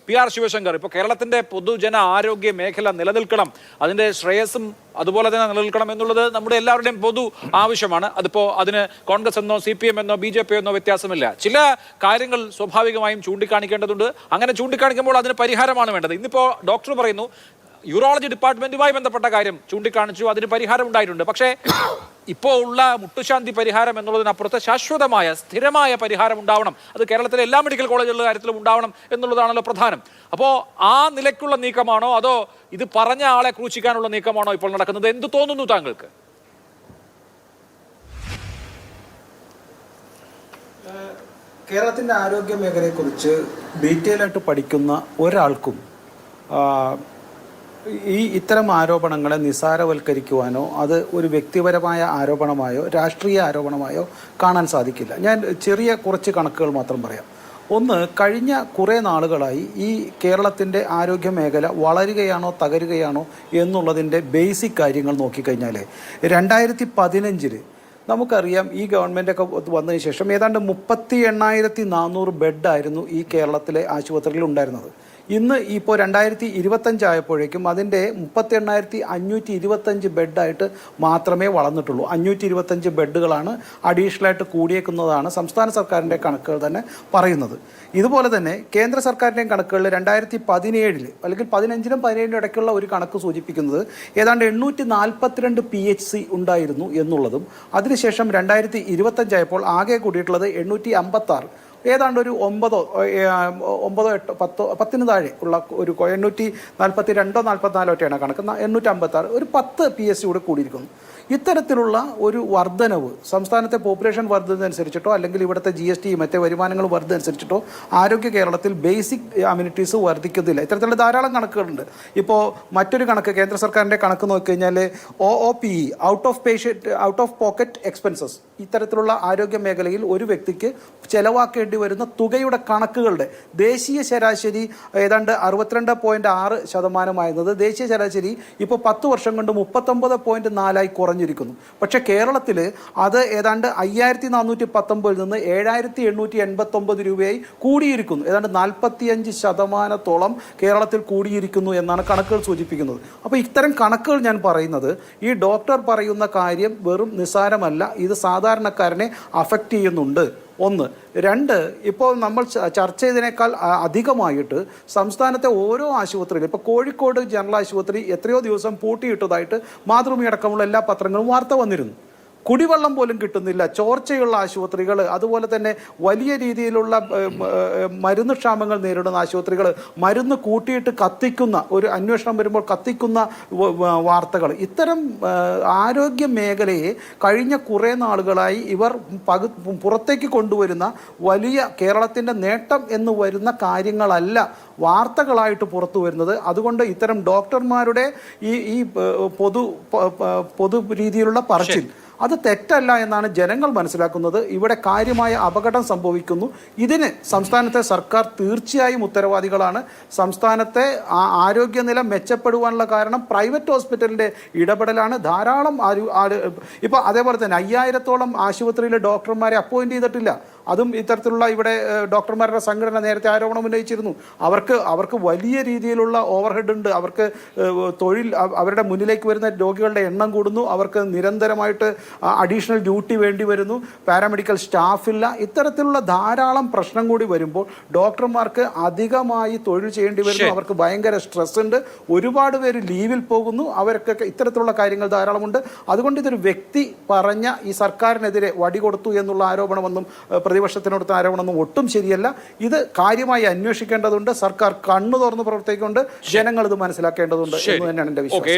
PR Sivasankar, ഇപ്പോൾ കേരളത്തിന്റെ പൊതുജന ആരോഗ്യ മേഖല നിലനിൽക്കണം, അതിന്റെ ശ്രേയസ്സും അതുപോലെ തന്നെ നിലനിൽക്കണം എന്നുള്ളത് നമ്മുടെ എല്ലാവരുടെയും പൊതു ആവശ്യമാണ്. അതിപ്പോൾ അതിന് കോൺഗ്രസ് എന്നോ CPM എന്നോ BJP എന്നോ വ്യത്യാസമില്ല. ചില കാര്യങ്ങൾ സ്വാഭാവികമായും ചൂണ്ടിക്കാണിക്കേണ്ടതുണ്ട്. അങ്ങനെ ചൂണ്ടിക്കാണിക്കുമ്പോൾ അതിന് പരിഹാരമാണ് വേണ്ടത്. ഇന്നിപ്പോൾ ഡോക്ടർ പറയുന്നു യൂറോളജി ഡിപ്പാർട്ട്മെന്റുമായി ബന്ധപ്പെട്ട കാര്യം ചൂണ്ടിക്കാണിച്ചു, അതിന് പരിഹാരം ഉണ്ടായിട്ടുണ്ട്. പക്ഷേ ഇപ്പോൾ ഉള്ള മുട്ടുശാന്തി പരിഹാരം എന്നുള്ളതിനപ്പുറത്ത് ശാശ്വതമായ സ്ഥിരമായ പരിഹാരം ഉണ്ടാവണം. അത് കേരളത്തിലെ എല്ലാ മെഡിക്കൽ കോളേജുകളുടെ കാര്യത്തിലും ഉണ്ടാവണം എന്നുള്ളതാണല്ലോ പ്രധാനം. അപ്പോൾ ആ നിലയ്ക്കുള്ള നീക്കമാണോ അതോ ഇത് പറഞ്ഞ ആളെ ക്രൂശിക്കാനുള്ള നീക്കമാണോ ഇപ്പോൾ നടക്കുന്നത്? എന്ത് തോന്നുന്നു താങ്കൾക്ക്? കേരളത്തിൻ്റെ ആരോഗ്യ മേഖലയെക്കുറിച്ച് ഡീറ്റെയിൽ ആയിട്ട് പഠിക്കുന്ന ഒരാൾക്കും ഇത്തരം ആരോപണങ്ങളെ നിസ്സാരവൽക്കരിക്കുവാനോ അത് ഒരു വ്യക്തിപരമായ ആരോപണമായോ രാഷ്ട്രീയ ആരോപണമായോ കാണാൻ സാധിക്കില്ല. ഞാൻ ചെറിയ കുറച്ച് കണക്കുകൾ മാത്രം പറയാം. ഒന്ന്, കഴിഞ്ഞ കുറേ നാളുകളായി ഈ കേരളത്തിൻ്റെ ആരോഗ്യ മേഖല വളരുകയാണോ തകരുകയാണോ എന്നുള്ളതിൻ്റെ ബേസിക് കാര്യങ്ങൾ നോക്കിക്കഴിഞ്ഞാൽ 2015 നമുക്കറിയാം ഈ ഗവൺമെൻറ്റൊക്കെ വന്നതിന് ശേഷം ഏതാണ്ട് 38,400 ബെഡായിരുന്നു ഈ കേരളത്തിലെ ആശുപത്രികളിൽ ഉണ്ടായിരുന്നത്. ഇന്ന് ഇപ്പോൾ 2025 ആയപ്പോഴേക്കും അതിൻ്റെ 38,525 ബെഡായിട്ട് മാത്രമേ വളർന്നിട്ടുള്ളൂ. 525 ബെഡുകളാണ് അഡീഷണലായിട്ട് കൂടിയേക്കുന്നതാണ് സംസ്ഥാന സർക്കാരിൻ്റെ കണക്കുകൾ തന്നെ പറയുന്നത്. ഇതുപോലെ തന്നെ കേന്ദ്ര സർക്കാരിൻ്റെയും കണക്കുകളിൽ 2017 അല്ലെങ്കിൽ 15-നും 17-നും ഇടയ്ക്കുള്ള ഒരു കണക്ക് സൂചിപ്പിക്കുന്നത് ഏതാണ്ട് 842 PHC ഉണ്ടായിരുന്നു എന്നുള്ളതും അതിനുശേഷം 2025 ആയപ്പോൾ ആകെ കൂടിയിട്ടുള്ളത് 856, ഏതാണ്ട് ഒരു 9, 8, 10 താഴെ ഉള്ള ഒരു 842 44 കണക്ക് 856, ഒരു 10 PSC കൂടെ കൂടിയിരിക്കുന്നു. ഇത്തരത്തിലുള്ള ഒരു വർധനവ് സംസ്ഥാനത്തെ പോപ്പുലേഷൻ വർദ്ധനനുസരിച്ചിട്ടോ അല്ലെങ്കിൽ ഇവിടുത്തെ GST മറ്റേ വരുമാനങ്ങൾ വർദ്ധനനുസരിച്ചിട്ടോ ആരോഗ്യ കേരളത്തിൽ ബേസിക് അമ്യൂണിറ്റീസ് വർദ്ധിക്കുന്നില്ല. ഇത്തരത്തിലുള്ള ധാരാളം കണക്കുകളുണ്ട്. ഇപ്പോൾ മറ്റൊരു കണക്ക് കേന്ദ്ര സർക്കാരിൻ്റെ കണക്ക് നോക്കിക്കഴിഞ്ഞാൽ OOPE out of pocket expenses, ഇത്തരത്തിലുള്ള ആരോഗ്യ മേഖലയിൽ ഒരു വ്യക്തിക്ക് ചെലവാക്കേണ്ടി വരുന്ന തുകയുടെ കണക്കുകളുടെ ദേശീയ ശരാശരി ഏതാണ്ട് 62.6% ദേശീയ ശരാശരി ഇപ്പോൾ 10 വർഷം കൊണ്ട് 39.4 കുറഞ്ഞിരിക്കുന്നു. പക്ഷേ കേരളത്തിൽ അത് ഏതാണ്ട് 5,419 നിന്ന് 7,889 രൂപയായി കൂടിയിരിക്കുന്നു. ഏതാണ്ട് 45% കേരളത്തിൽ കൂടിയിരിക്കുന്നു എന്നാണ് കണക്കുകൾ സൂചിപ്പിക്കുന്നത്. അപ്പോൾ ഇത്തരം കണക്കുകൾ ഞാൻ പറയുന്നത് ഈ ഡോക്ടർ പറയുന്ന കാര്യം വെറും നിസ്സാരമല്ല, ഇത് സാധാരണക്കാരനെ അഫക്റ്റ് ചെയ്യുന്നുണ്ട്. ഒന്ന്. രണ്ട്, ഇപ്പോൾ നമ്മൾ ചർച്ച ചെയ്തതിനേക്കാൾ അധികമായിട്ട് സംസ്ഥാനത്തെ ഓരോ ആശുപത്രിയിലും ഇപ്പോൾ കോഴിക്കോട് ജനറൽ ആശുപത്രി എത്രയോ ദിവസം പൂട്ടിയിട്ടതായിട്ട് മാതൃഭൂമി അടക്കമുള്ള എല്ലാ പത്രങ്ങളും വാർത്ത വന്നിരുന്നു. കുടിവെള്ളം പോലും കിട്ടുന്നില്ല, ചോർച്ചയുള്ള ആശുപത്രികൾ, അതുപോലെ തന്നെ വലിയ രീതിയിലുള്ള മരുന്ന് ക്ഷാമങ്ങൾ നേരിടുന്ന ആശുപത്രികൾ, മരുന്ന് കൂട്ടിയിട്ട് കത്തിക്കുന്ന ഒരു അന്വേഷണം വരുമ്പോൾ കത്തിക്കുന്ന വാർത്തകൾ. ഇത്തരം ആരോഗ്യ മേഖലയെ കഴിഞ്ഞ കുറേ നാളുകളായി ഇവർ പുറത്തേക്ക് കൊണ്ടുവരുന്ന വലിയ കേരളത്തിൻ്റെ നേട്ടം എന്ന് വരുന്ന കാര്യങ്ങളല്ല വാർത്തകളായിട്ട് പുറത്തു വരുന്നത്. അതുകൊണ്ട് ഇത്തരം ഡോക്ടർമാരുടെ ഈ പൊതു രീതിയിലുള്ള പറച്ചിൽ അത് തെറ്റല്ല എന്നാണ് ജനങ്ങൾ മനസ്സിലാക്കുന്നത്. ഇവിടെ കാര്യമായ അപകടം സംഭവിക്കുന്നു. ഇതിന് സംസ്ഥാനത്തെ സർക്കാർ തീർച്ചയായും ഉത്തരവാദികളാണ്. സംസ്ഥാനത്തെ ആരോഗ്യനില മെച്ചപ്പെടുവാനുള്ള കാരണം പ്രൈവറ്റ് ഹോസ്പിറ്റലിൻ്റെ ഇടപെടലാണ്. ധാരാളം ഇപ്പോൾ അതേപോലെ തന്നെ 5000-ഓളം ആശുപത്രിയിലെ ഡോക്ടർമാരെ അപ്പോയിൻറ്റ് ചെയ്തിട്ടില്ല. അതും ഇത്തരത്തിലുള്ള ഇവിടെ ഡോക്ടർമാരുടെ സംഘടന നേരത്തെ ആരോപണം ഉന്നയിച്ചിരുന്നു. അവർക്ക് വലിയ രീതിയിലുള്ള ഓവർഹെഡ് ഉണ്ട്. അവർക്ക് തൊഴിൽ, അവരുടെ മുന്നിലേക്ക് വരുന്ന രോഗികളുടെ എണ്ണം കൂടുന്നു. അവർക്ക് നിരന്തരമായിട്ട് അഡീഷണൽ ഡ്യൂട്ടി വേണ്ടി വരുന്നു. പാരാമെഡിക്കൽ സ്റ്റാഫില്ല. ഇത്തരത്തിലുള്ള ധാരാളം പ്രശ്നം കൂടി വരുമ്പോൾ ഡോക്ടർമാർക്ക് അധികമായി തൊഴിൽ ചെയ്യേണ്ടി വരുന്നു. അവർക്ക് ഭയങ്കര സ്ട്രെസ് ഉണ്ട്. ഒരുപാട് പേര് ലീവിൽ പോകുന്നു. അവർക്കൊക്കെ ഇത്തരത്തിലുള്ള കാര്യങ്ങൾ ധാരാളമുണ്ട്. അതുകൊണ്ട് ഇതൊരു വ്യക്തി പറഞ്ഞ ഈ സർക്കാരിനെതിരെ വടി കൊടുത്തു എന്നുള്ള ആരോപണമൊന്നും പ്രതിപക്ഷത്തിനോടുത്ത ആരോപണമൊന്നും ഒട്ടും ശരിയല്ല. ഇത് കാര്യമായി അന്വേഷിക്കേണ്ടതുണ്ട്. സർക്കാർ കണ്ണു തുറന്ന് പ്രവർത്തിക്കൊണ്ട് ജനങ്ങൾ ഇത് മനസ്സിലാക്കേണ്ടതുണ്ട് എന്ന് തന്നെയാണ് എൻ്റെ വിശ്വാസം.